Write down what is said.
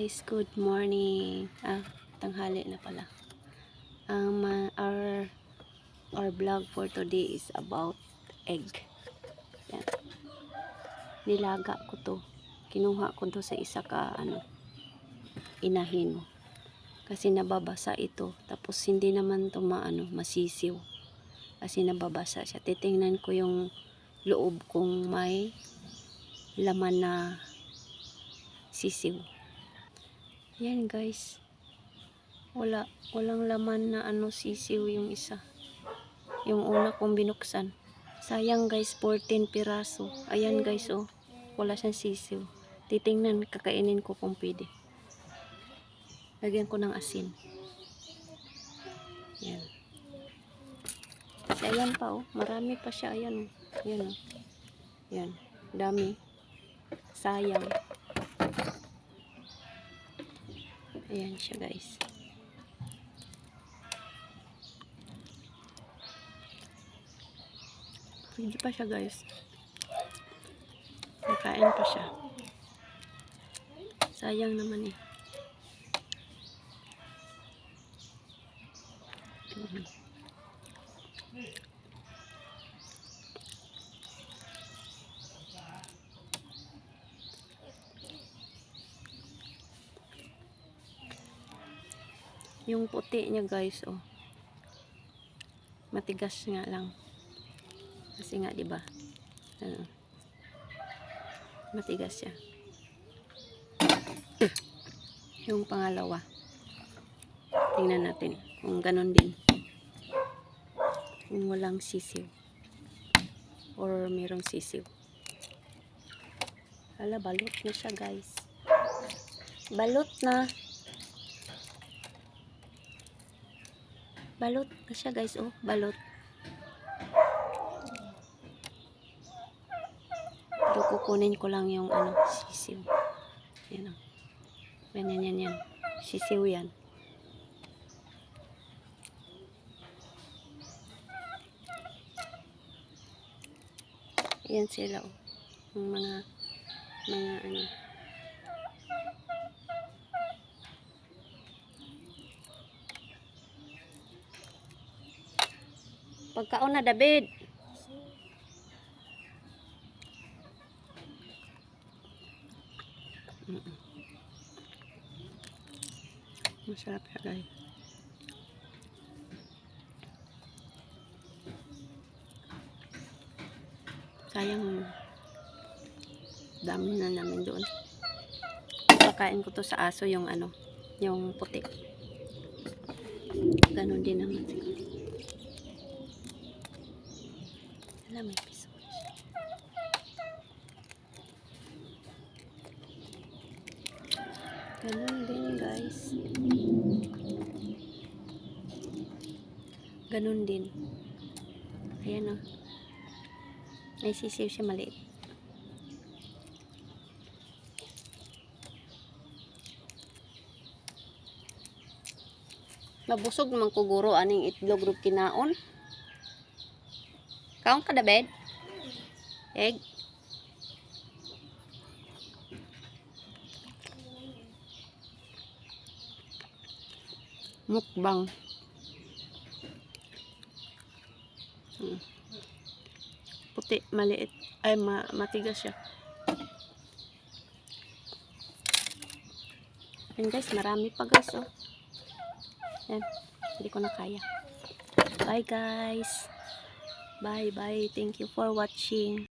Guys, good morning. Tanghali na pala. Our vlog for today is about egg. Yan. Nilaga ko to. Kinuha ko to sa isa ka inahin. Kasi nababasa ito. Tapos hindi naman to masisiw. Kasi nababasa siya. Titingnan ko yung loob kung may laman na sisiw. Yan guys. Walang laman na sisiw yung isa. Yung una kong binuksan. Sayang guys, 14 piraso. Ayan guys, oh. Wala siyang sisiw. Titingnan, kakainin ko kung pwede. Lagyan ko ng asin. Yan. Kasi ayan pa, oh. Marami pa siya. Ayan, oh. Ayan, oh. Yan. Dami. Sayang. Ayan siya guys. Hindi pa siya guys. Nakain pa siya. Sayang naman eh. Yung puti niya guys, oh. Matigas nga lang. Kasi nga 'di ba? Matigas siya. Yung pangalawa. Tingnan natin kung ganun din. Kung walang sisiw. Or mayroong sisiw. Hala, balot na siya guys. Balot na. Balot na siya guys, oh. Balot. Pero kukunin ko lang yung sisiw. Yan, oh. Yan. Sisiw yan. Yan sila, oh. Yung mga Pagkaon na, David. Masarap siya guys. Sayang, dami na namin doon. Pakain ko to sa aso yung yung puti. Ganon din naman siguro. Alam, may piso. Ganon din guys. Ganon din. Ayan, oh. May sisiw siya maliit. Mabusog naman ko guro aning itlog rug kinaon. Kaon ka David? Egg. Mukbang. Puti, maliit. Ay, matigas siya. And guys, marami pa guys, oh. Yan, hindi ko na kaya. Bye guys. Bye. Thank you for watching.